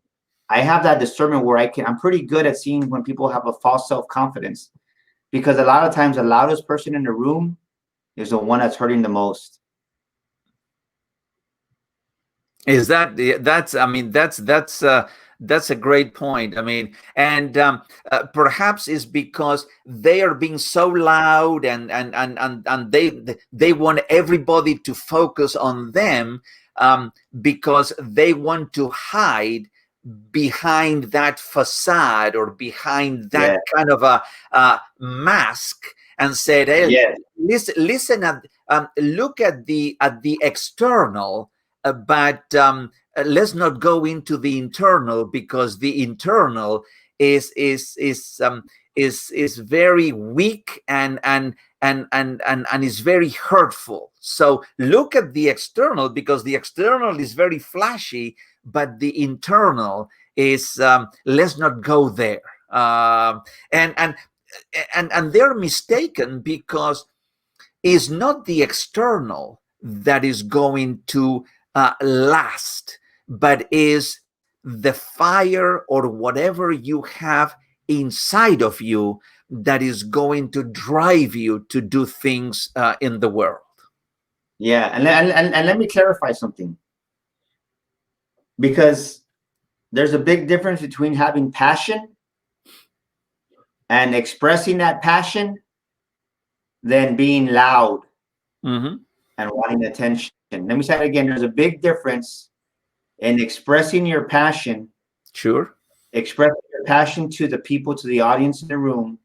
I have that discernment where I'm pretty good at seeing when people have a false self-confidence, because a lot of times the loudest person in the room is the one that's hurting the most. That's a great point. I mean, and perhaps it's because they are being so loud, and they want everybody to focus on them, because they want to hide behind that facade, or behind that kind of a mask, and said, hey, listen at look at the external, but let's not go into the internal, because the internal is very weak and is very hurtful. So look at the external, because the external is very flashy, but the internal is let's not go there. And they're mistaken, because it's not the external that is going to last, but is the fire or whatever you have inside of you that is going to drive you to do things in the world. Yeah, and let me clarify something, because there's a big difference between having passion and expressing that passion than being loud and wanting attention. Let me say it again. There's a big difference in expressing your passion. Sure. Expressing your passion to the people, to the audience in the room,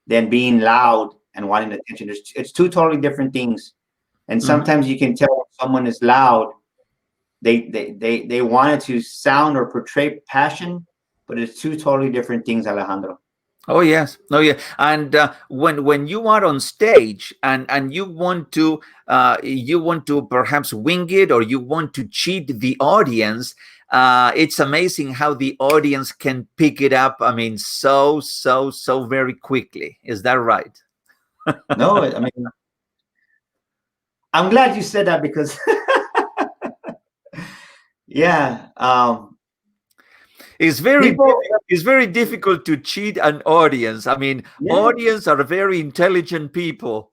than being loud and wanting attention. It's two totally different things. And sometimes you can tell when someone is loud. They wanted to sound or portray passion, but it's two totally different things, Alejandro. Oh yes, and when you are on stage and you want to perhaps wing it, or you want to cheat the audience, it's amazing how the audience can pick it up. I mean, so very quickly. Is that right? No, I mean, I'm glad you said that, because yeah. It's very difficult to cheat an audience. I mean, audience are very intelligent people.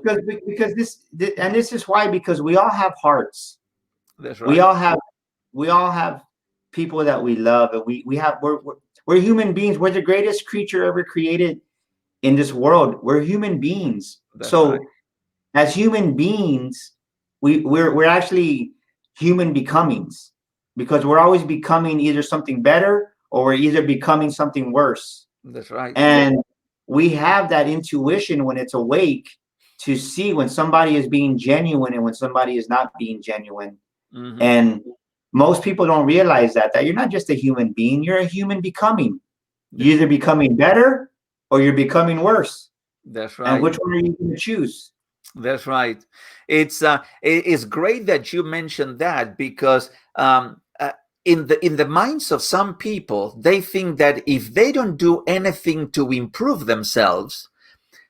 because this is why, because we all have hearts. That's We right. all have people that we love, and we're human beings. We're the greatest creature ever created in this world. We're human beings. That's right. So as human beings, we're actually human becomings, because we're always becoming either something better or we're either becoming something worse. That's right. And we have that intuition when it's awake to see when somebody is being genuine and when somebody is not being genuine. Mhm. And most people don't realize that you're not just a human being, you're a human becoming. You're either becoming better or you're becoming worse. That's And right. which one are you going to choose? That's right. It's great that you mentioned that, because in the minds of some people, they think that if they don't do anything to improve themselves,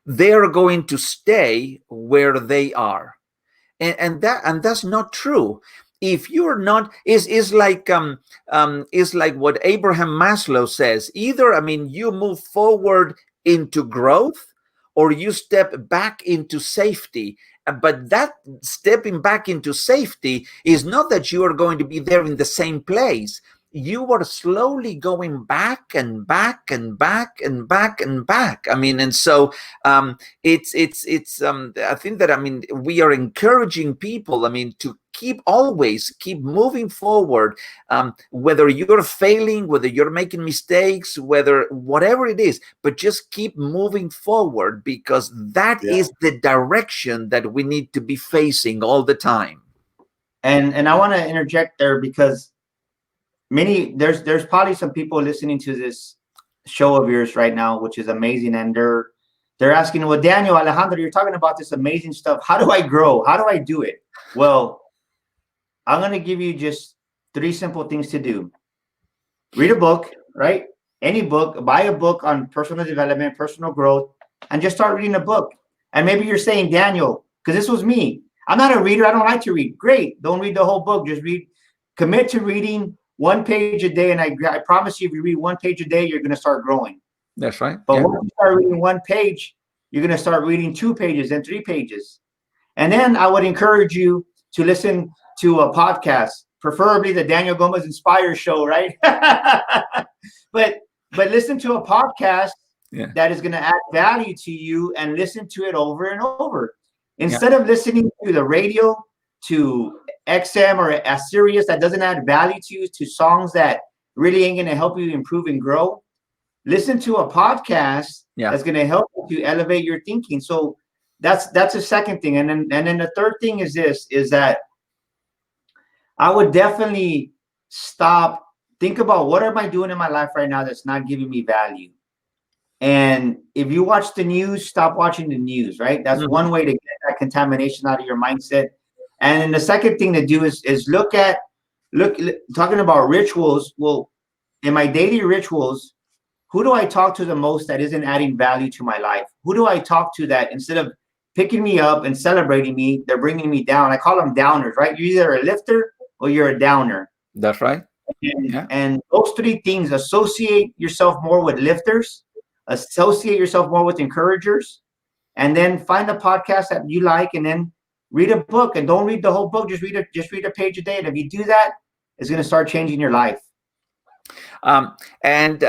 they are going to stay where they are, and that's not true. If you're not, is like what Abraham Maslow says. Either, I mean, you move forward into growth, or you step back into safety. But that stepping back into safety is not that you are going to be there in the same place. You are slowly going back and back and back and back and back. I mean, and so it's I think that, I mean, we are encouraging people, I mean, to always keep moving forward, whether you're failing, whether you're making mistakes, whatever it is, but just keep moving forward, because that is the direction that we need to be facing all the time. And I want to interject there, because there's probably some people listening to this show of yours right now, which is amazing, and they're asking, well, Daniel, Alejandro, you're talking about this amazing stuff. How do I grow? How do I do it? Well, I'm going to give you just 3 simple things to do. Read a book, right? Any book. Buy a book on personal development, personal growth, and just start reading a book. And maybe you're saying, Daniel, because this was me, I'm not a reader, I don't like to read. Great. Don't read the whole book. Just commit to reading 1 page a day. And I promise you, if you read 1 page a day, you're going to start growing. That's right. But once you start reading 1 page, you're going to start reading 2 pages and 3 pages. And then I would encourage you to listen to a podcast, preferably the Daniel Gomez Inspire Show, right? but listen to a podcast that is going to add value to you, and listen to it over and over. Instead of listening to the radio, to XM or a Sirius that doesn't add value to you, to songs that really ain't going to help you improve and grow, listen to a podcast that's going to help you to elevate your thinking. So that's the second thing. And then the third thing is that I would definitely think about, what am I doing in my life right now that's not giving me value? And if you watch the news, stop watching the news, right? That's one way to get that contamination out of your mindset. And then the second thing to do is talking about rituals. Well, in my daily rituals, who do I talk to the most that isn't adding value to my life? Who do I talk to that instead of picking me up and celebrating me, they're bringing me down? I call them downers, right? You're either a lifter or you're a downer. That's right. And those 3 things: associate yourself more with lifters, associate yourself more with encouragers, and then find a podcast that you like, and then read a book. And don't read the whole book, just read a page a day. And if you do that, it's going to start changing your life. And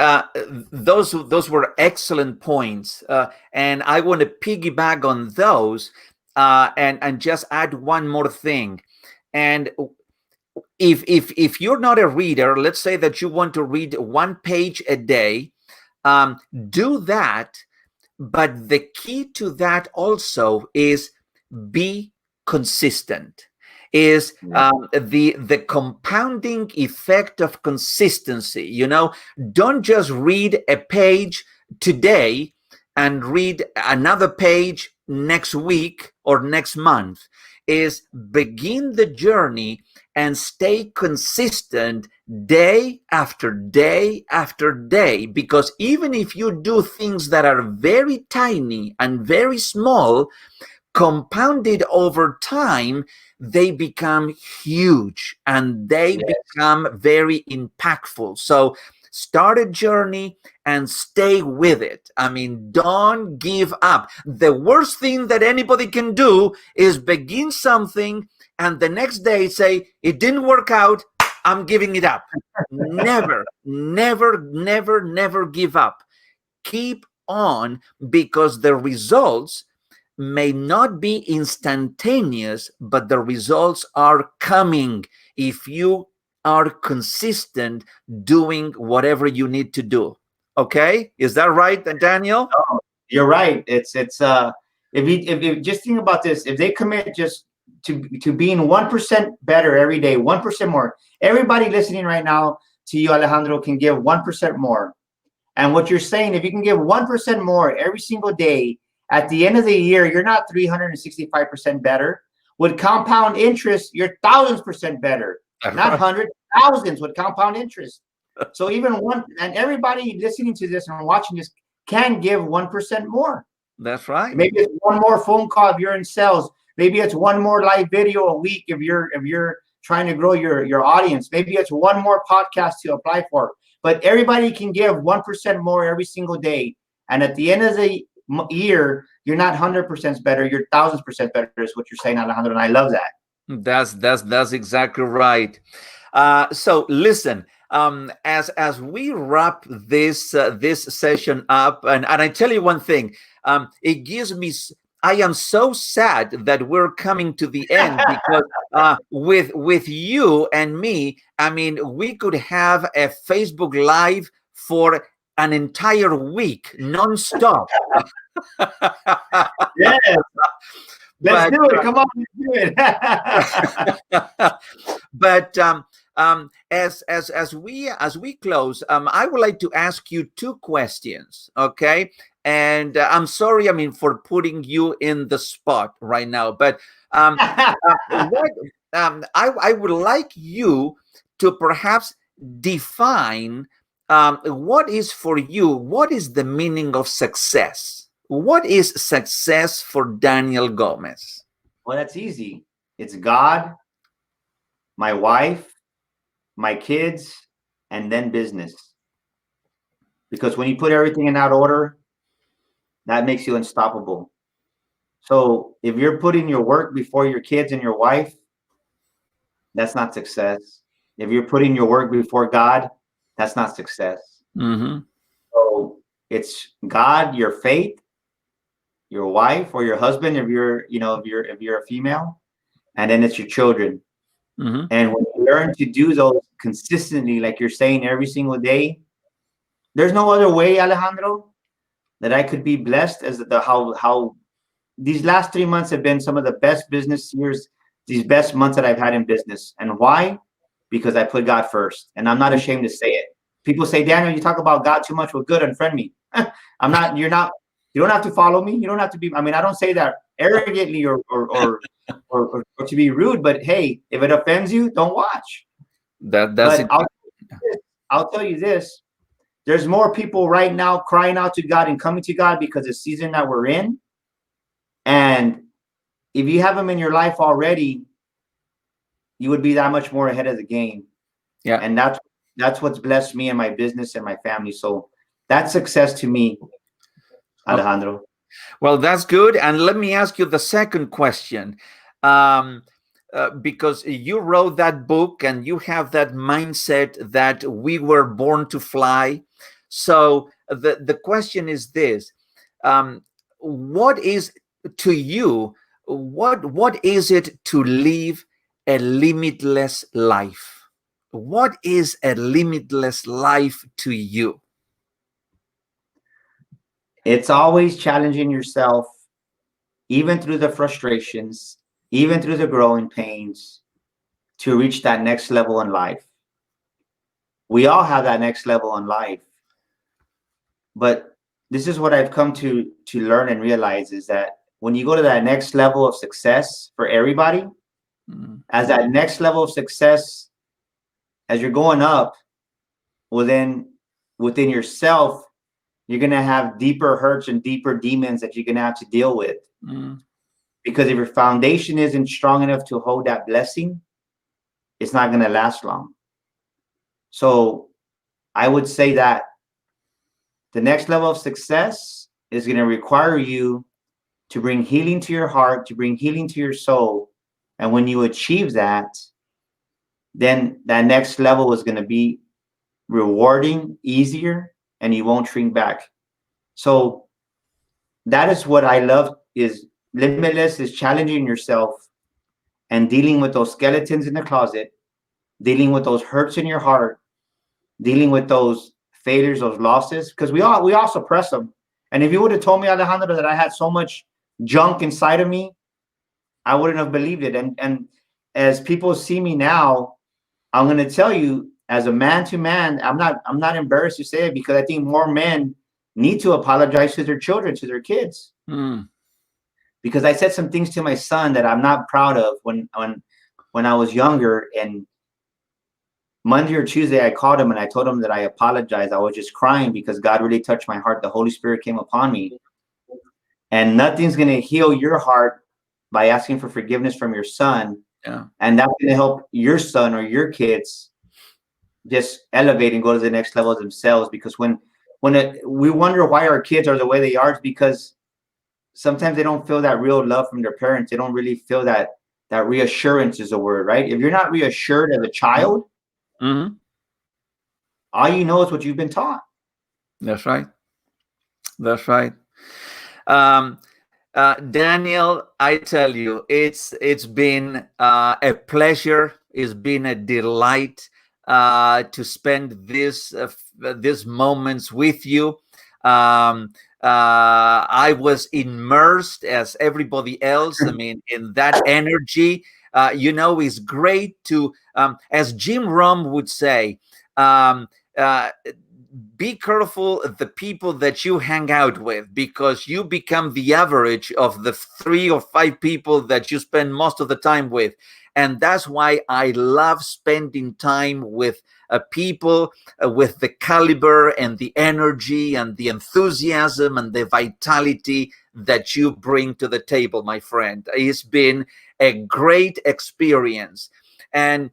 those were excellent points, and I want to piggyback on those, and just add one more thing. And if you're not a reader, let's say that you want to read 1 page a day, do that. But the key to that also is be consistent. Is the compounding effect of consistency. You know, don't just read a page today and read another page next week or next month. Is begin the journey and stay consistent day after day after day, because even if you do things that are very tiny and very small, compounded over time, they become huge and they become very impactful. So Start a journey and stay with it. I mean, don't give up. The worst thing that anybody can do is begin something and the next day say, it didn't work out, I'm giving it up. Never, never, never, never give up. Keep on, because the results may not be instantaneous, but the results are coming if you are consistent doing whatever you need to do. Okay, is that right, Daniel? Oh, you're right. If you just think about this, if they commit just to being 1% better every day, 1% more, everybody listening right now to you, Alejandro, can give 1% more. And what you're saying, if you can give 1% more every single day, at the end of the year, you're not 365% better. With compound interest, you're 1,000% better. Not hundreds, thousands with compound interest. So even one, and everybody listening to this and watching this can give 1% more. That's right. Maybe it's one more phone call if you're in sales. Maybe it's one more live video a week if you're trying to grow your audience. Maybe it's one more podcast to apply for. But everybody can give 1% more every single day. And at the end of the year, you're not 100% better. You're 1,000% better is what you're saying, Alejandro. And I love that. That's exactly right. So listen, as we wrap this session up, and I tell you one thing, it gives me. I am so sad that we're coming to the end because with you and me, I mean, we could have a Facebook Live for an entire week, nonstop. Yes. Let's do it. Come on, let's do it. But as we close, I would like to ask you two questions, okay? And I'm sorry, I mean, for putting you in the spot right now, but I would like you to perhaps define what is for you, what is the meaning of success? What is success for Daniel Gomez? Well, that's easy. It's God, my wife, my kids, and then business. Because when you put everything in that order, that makes you unstoppable. So if you're putting your work before your kids and your wife, that's not success. If you're putting your work before God, that's not success. Mm-hmm. So it's God, your faith, your wife or your husband, if you're a female, and then it's your children. Mm-hmm. And when you learn to do those consistently, like you're saying every single day, there's no other way, Alejandro, that I could be blessed as how these last 3 months have been some of the best business years, these best months that I've had in business. And why? Because I put God first. And I'm not ashamed to say it. People say, Daniel, you talk about God too much. Well, good, unfriend me. You don't have to follow me. You don't have to be, I mean, I don't say that arrogantly or to be rude, but hey, if it offends you, don't watch. I'll tell you this. There's more people right now crying out to God and coming to God because of the season that we're in. And if you have them in your life already, you would be that much more ahead of the game. Yeah. And that's what's blessed me and my business and my family. So that's success to me, Alejandro. Well, that's good. And let me ask you the second question. Because you wrote that book and you have that mindset that we were born to fly. So the question is this, what is to you, what is it to live a limitless life? What is a limitless life to you? It's always challenging yourself, even through the frustrations, even through the growing pains, to reach that next level in life. We all have that next level in life. But this is what I've come to learn and realize is that when you go to that next level of success for everybody, as that next level of success, as you're going up within yourself, you're going to have deeper hurts and deeper demons that you're going to have to deal with. Because if your foundation isn't strong enough to hold that blessing, it's not going to last long. So I would say that the next level of success is going to require you to bring healing to your heart, to bring healing to your soul. And when you achieve that, then that next level is going to be rewarding, easier, and you won't shrink back. So that is what I love, is Limitless is challenging yourself and dealing with those skeletons in the closet, dealing with those hurts in your heart, dealing with those failures, those losses, because we all suppress them. And if you would have told me, Alejandro, that I had so much junk inside of me, I wouldn't have believed it. And as people see me now, I'm going to tell you, as a man to man, I'm not embarrassed to say it, because I think more men need to apologize to their children, to their kids. Because I said some things to my son that I'm not proud of when I was younger. And Monday or Tuesday, I called him and I told him that I apologized. I was just crying because God really touched my heart. The Holy Spirit came upon me. And nothing's going to heal your heart by asking for forgiveness from your son. Yeah. And that's going to help your son or your kids just elevate and go to the next level themselves. Because when we wonder why our kids are the way they are, it's because sometimes they don't feel that real love from their parents. They don't really feel that reassurance is a word, right? If you're not reassured as a child, all you know is what you've been taught. That's right. That's right. Daniel, I tell you, it's been a pleasure. It's been a delight to spend these moments with you. I was immersed, as everybody else, I mean, in that energy. It's great to, as Jim Rohn would say, be careful of the people that you hang out with, because you become the average of the 3 or 5 people that you spend most of the time with. And that's why I love spending time with people with the caliber and the energy and the enthusiasm and the vitality that you bring to the table, my friend. It's been a great experience. And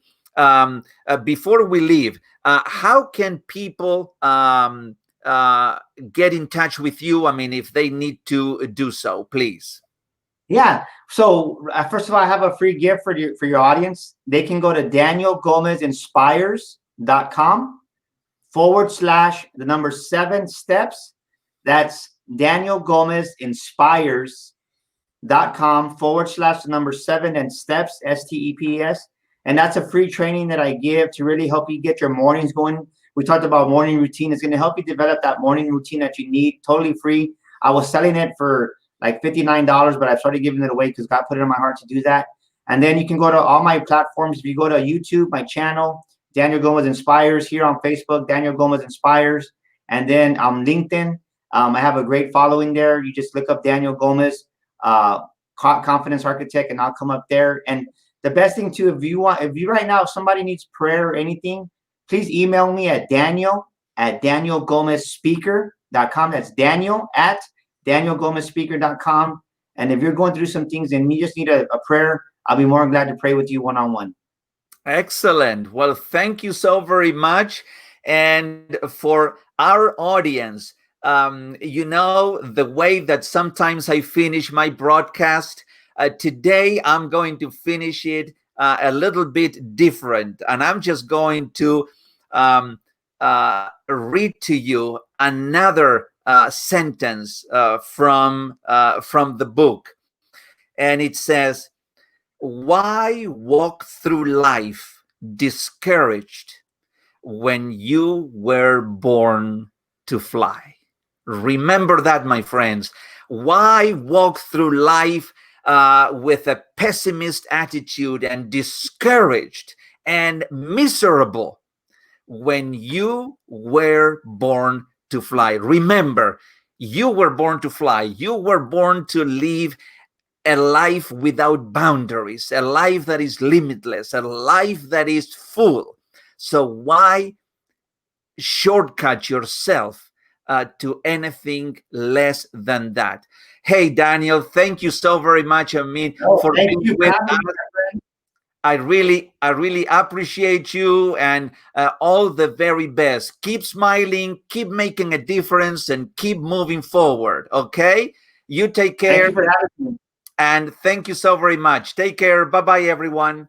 before we leave, how can people get in touch with you? I mean, if they need to do so, please. Yeah. So first of all, I have a free gift for your audience. They can go to DanielGomezInspires.com/7 steps. That's DanielGomezInspires.com/7 and steps, STEPS. And that's a free training that I give to really help you get your mornings going. We talked about morning routine. It's going to help you develop that morning routine that you need, totally free. I was selling it for like $59, but I've started giving it away because God put it in my heart to do that. And then you can go to all my platforms. If you go to YouTube, my channel, Daniel Gomez Inspires. Here on Facebook, Daniel Gomez Inspires. And then on LinkedIn, I have a great following there. You just look up Daniel Gomez, Confidence Architect, and I'll come up there. And the best thing too, if if somebody needs prayer or anything, please email me at Daniel@DanielGomezSpeaker.com. That's Daniel@DanielGomezSpeaker.com. And if you're going through some things and you just need a prayer, I'll be more than glad to pray with you one-on-one. Excellent. Well, thank you so very much. And for our audience, the way that sometimes I finish my broadcast, today I'm going to finish it a little bit different. And I'm just going to read to you another sentence from the book. And it says, "Why walk through life discouraged when you were born to fly?" Remember that, my friends. Why walk through life with a pessimist attitude and discouraged and miserable when you were born to fly? Remember, you were born to fly. You were born to live a life without boundaries, a life that is limitless, a life that is full. So why shortcut yourself to anything less than that? Hey, Daniel, thank you so very much, for being with us. I really appreciate you, and all the very best. Keep smiling, keep making a difference, and keep moving forward. Okay? You take care. Thank you for having me. And thank you so very much. Take care. Bye-bye, everyone.